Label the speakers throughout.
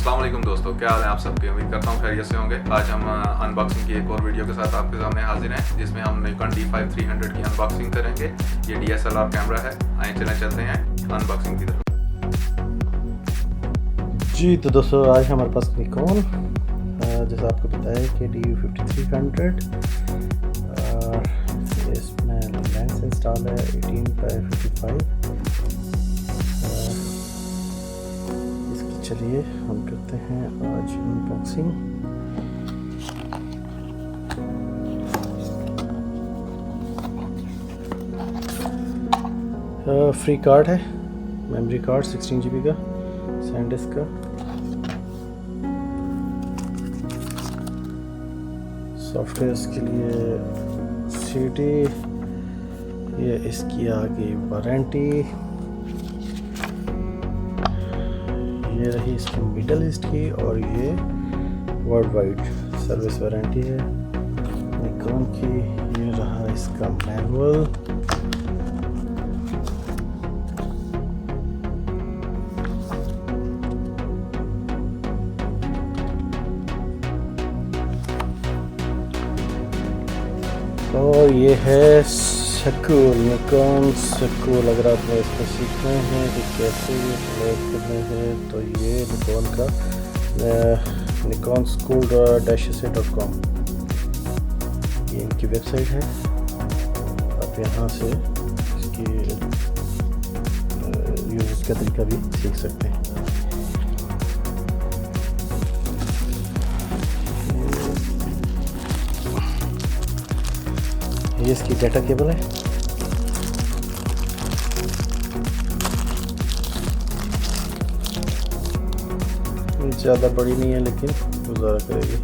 Speaker 1: अस्सलाम वालेकुम दोस्तों, क्या हाल है आप सबके। उम्मीद करता हूँ खैरियत से होंगे। आज हम अनबॉक्सिंग की एक और वीडियो के साथ आपके सामने हाजिर हैं, जिसमें हम Nikon D5300 की अनबॉक्सिंग करेंगे। ये DSLR कैमरा है। आइए चलते हैं अनबॉक्सिंग की तरफ।
Speaker 2: जी तो दोस्तों, आज हमारे पास निकॉन जैसा आपको पता है कि D5300 इसमें लेंस इंस्टॉल है 18x55। इसकी चलिए हम करते हैं आज अनबॉक्सिंग। फ्री कार्ड है, मेमोरी कार्ड 16 GB का, सैनडिस्क का, सॉफ्टवेयर के लिए CD, ये इसकी आगे वारंटी, ये रही इसकी मिडल ईस्ट की, और ये वर्ल्ड वाइड सर्विस वारंटी है निकॉन की। ये रहा इसका मैनुअल। और ये है स्कूल, निकॉन स्कूल। अगर आपने इसको सीखना है कि कैसे ये लोड करना है तो ये निकॉन का nikonschool-sa.com ये इनकी वेबसाइट है। आप यहाँ से इसकी यूज़ का तरीका भी सीख सकते हैं। ये इसकी डाटा केबल है। ज़्यादा बड़ी नहीं है लेकिन गुजारा करेगी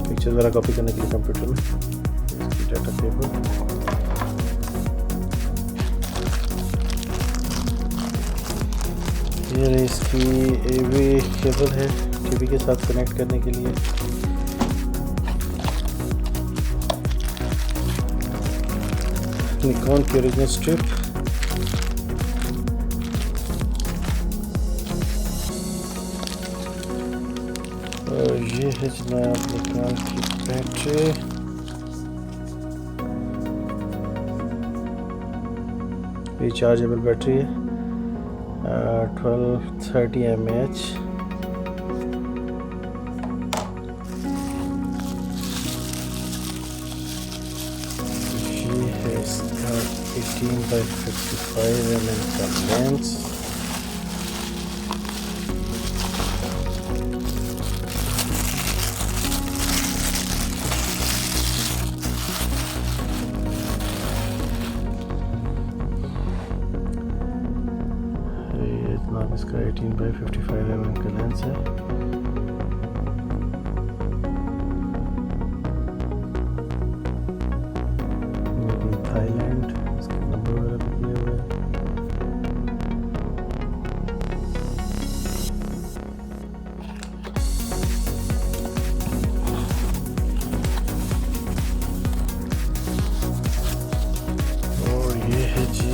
Speaker 2: पिक्चर वगैरह कॉपी करने के लिए कंप्यूटर में। इसकी डाटा केबल, ये इसकी AV केबल है टीवी के साथ कनेक्ट करने के लिए। निकॉन की ओरिजिनल स्ट्रिप, और ये है जनाब निकॉन की बैटरी। रिचार्जेबल बैटरी है 1230 mAh। ये है इसका 18x55 mm का लेंस। इसका 18x55 mm का लेंस है। थाईलैंड, इसके नंबर वगैरह भी दिए हुए हैं। और ये है जी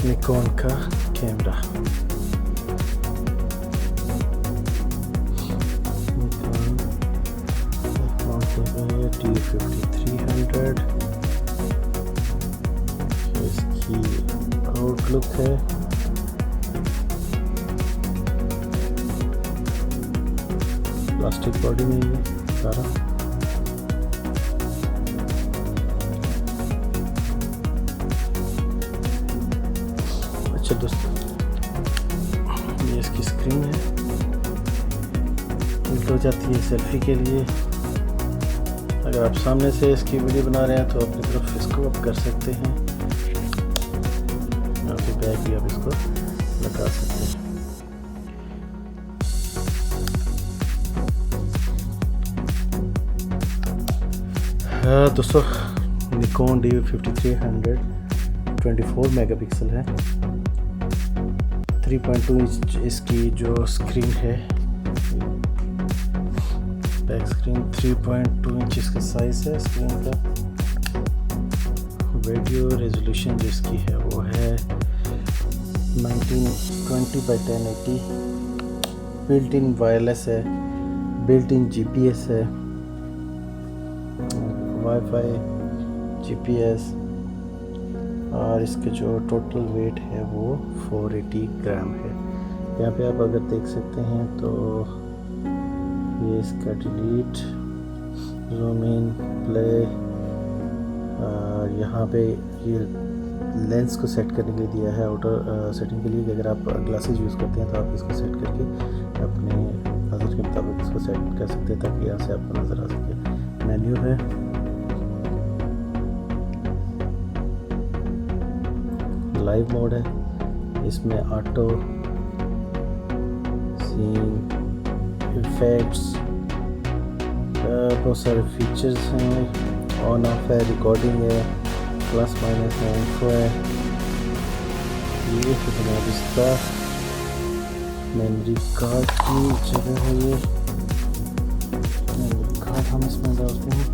Speaker 2: निकॉन का कैमरा। D5300 इसकी आउटलुक है। प्लास्टिक बॉडी में ये सारा। अच्छा दोस्तों, ये इसकी स्क्रीन है, उल्ट हो जाती है सेल्फी के लिए। अगर आप सामने से इसकी वीडियो बना रहे हैं तो अपनी तरफ इसको आप कर सकते हैं, और फिर बैक भी आप इसको लगा सकते हैं। हाँ दोस्तों, निकॉन D5300 24 मेगापिक्सल है। 3.2 इंच इसकी जो स्क्रीन है, बैक स्क्रीन 3.2 इंच इसका साइज़ है स्क्रीन का। वीडियो रेजोल्यूशन जिसकी है वो है 1920x1080, बिल्ट इन वायरलेस है, बिल्ट इन GPS है, वाईफाई, GPS, और इसके जो टोटल वेट है वो 480 ग्राम है। यहाँ पे आप अगर देख सकते हैं तो ये इसका डिलीट, ज़ूम इन, प्ले, यहाँ पे ये लेंस को सेट करने के लिए दिया है, आउटर सेटिंग के लिए कि अगर आप ग्लासेस यूज़ करते हैं तो आप इसको सेट करके अपने नज़र के मुताबिक इसको सेट कर सकते हैं ताकि यहाँ से आपको नज़र आ सके। मेन्यू है, लाइव मोड है, इसमें ऑटो, सीन, इफेक्ट्स, बहुत सारे फीचर्स हैं, ऑन ऑफ है, रिकॉर्डिंग है, प्लस माइनस है, इन्फो है, ये जनाब इसका मेमोरी कार्ड की जगह है। ये मेमोरी कार्ड हम इसमें डालते हैं।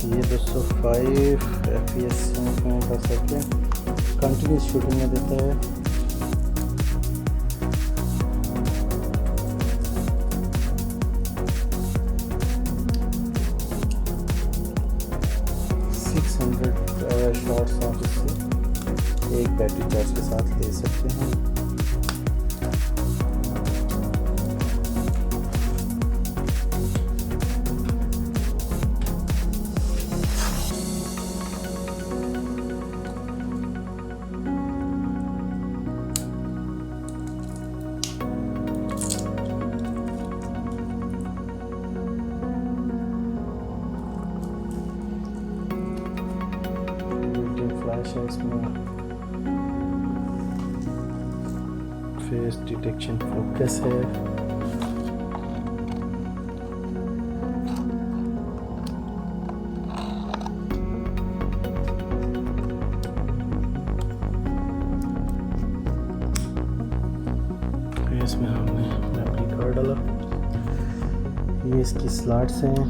Speaker 2: ये 205 FPS में कर सकते हैं, कंटिन्यूस शूटिंग में देता है। शॉट्स आप इससे एक बैटरी चार्ज के साथ ले सकते हैं। फ्लैश है इसमें, फेस डिटेक्शन फोकस है, इसमें हमने मेमोरी कार्ड डाला। ये इसकी स्लॉट्स हैं,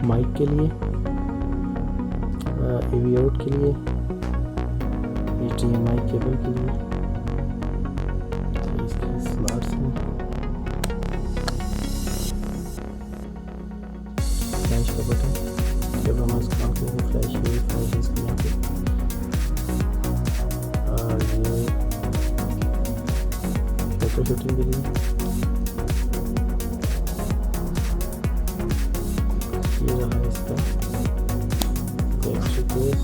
Speaker 2: माइक के लिए, AV आउट के लिए, HDMI केबल के लिए, तो इसके स्लॉट्स हैं। फ्लैश का बटन, जब हम इसका ऑन करेंगे फ्लैश ये फ्लैश इसके यहाँ पे, और ये फोटो शूटिंग के लिए, ये रहा इसका बैटरी केस,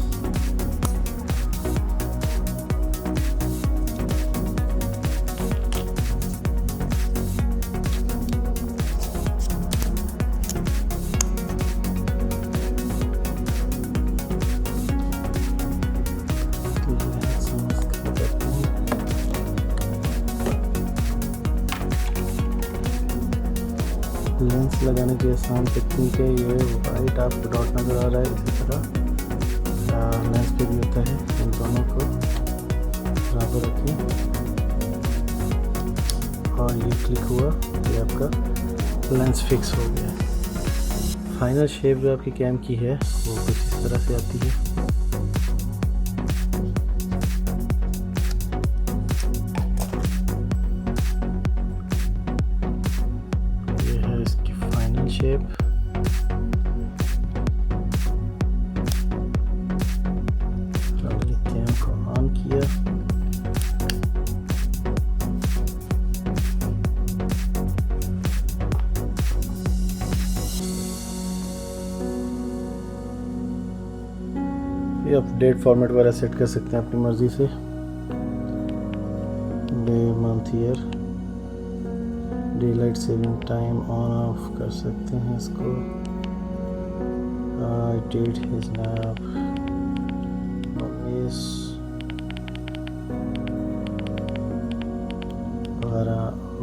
Speaker 2: लेंस लगाने की आसान टेक्निक है। ये वाइट आपको डॉट नज़र आ रहा है, इसी तरह लेंस पे भी होता है। इन दोनों को बराबर रखें और ये क्लिक हुआ, ये आपका लेंस फिक्स हो गया। फाइनल शेप जो आपकी कैम की है वो कुछ इस तरह से आती है। शेप कैम को ऑन किया, ये आप डेट फॉर्मेट वगैरह सेट कर सकते हैं अपनी मर्जी से, day, month, year, daylight saving time on off कर सकते हैं इसको। डेट है जनाब 19/12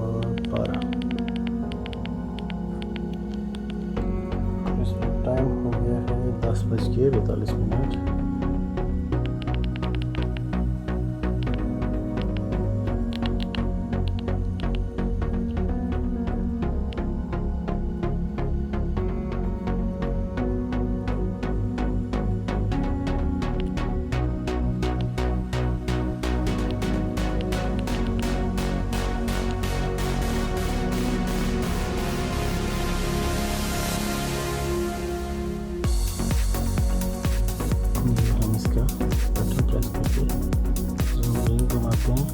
Speaker 2: और 12। इसमें टाइम हो गया है 10:42। हम इसका बटन प्रेस करके जूम रिंग घुमाते हैं।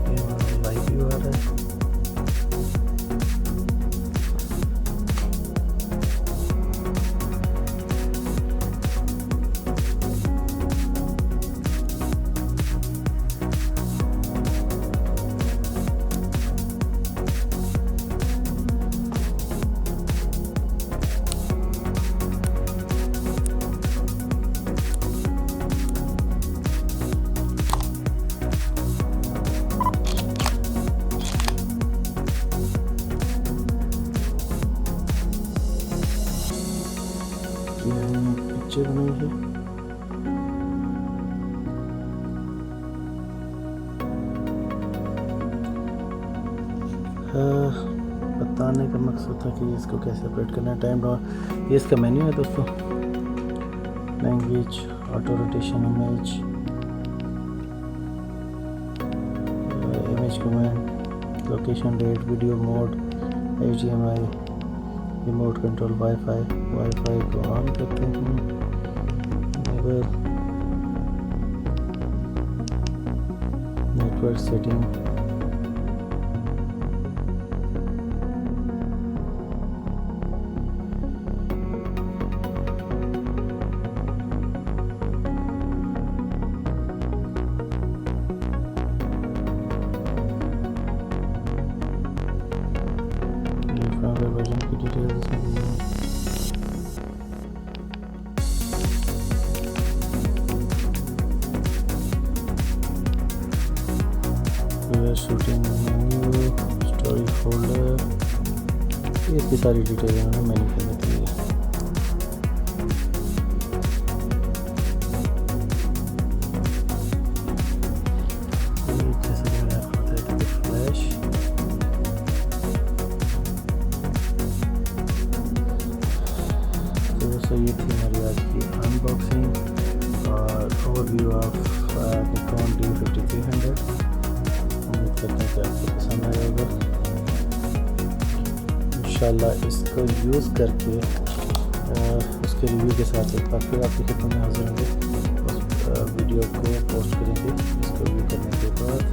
Speaker 2: ये हमारा लाइव व्यू आ रहा है। पिक्चर बनाई है। बताने का मकसद था कि इसको कैसे ऑपरेट करना है। टाइम डाउन ये इसका मेन्यू है दोस्तों। Language, auto rotation, image command, location, rate, video mode, HDMI, remote control, wifi को ऑन करते हैं। नेटवर्क सेटिंग, वर्जन की details shooting menu, story folder, ये इसकी सारी डिटेल इन्होंने मेन्यू के अंदर दी है। तो ये थी हमारी आज की अनबॉक्सिंग और ओवरव्यू ऑफ Nikon D5300। उम्मीद करते हैं कि आपको पसंद आया होगा। इंशाल्लाह इसको यूज़ करके उसके रिव्यू के साथ एक बार फिर आपकी खिदमत में हाजिर होंगे। उस वीडियो को पोस्ट करेंगे इसको रिव्यू करने के बाद।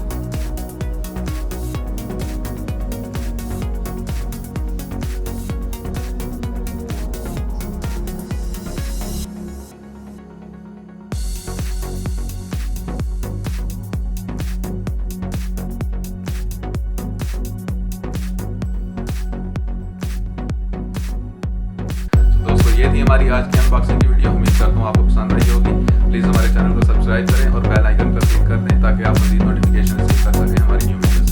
Speaker 1: ये थी हमारी आज की अनबॉक्सिंग की वीडियो। उम्मीद करता हूँ आपको पसंद आई होगी। प्लीज़ हमारे चैनल को सब्सक्राइब करें और बेल आइकन पर क्लिक कर दें ताकि आप मज़ीद नोटिफिकेशन रिसीव कर सकें हमारी न्यू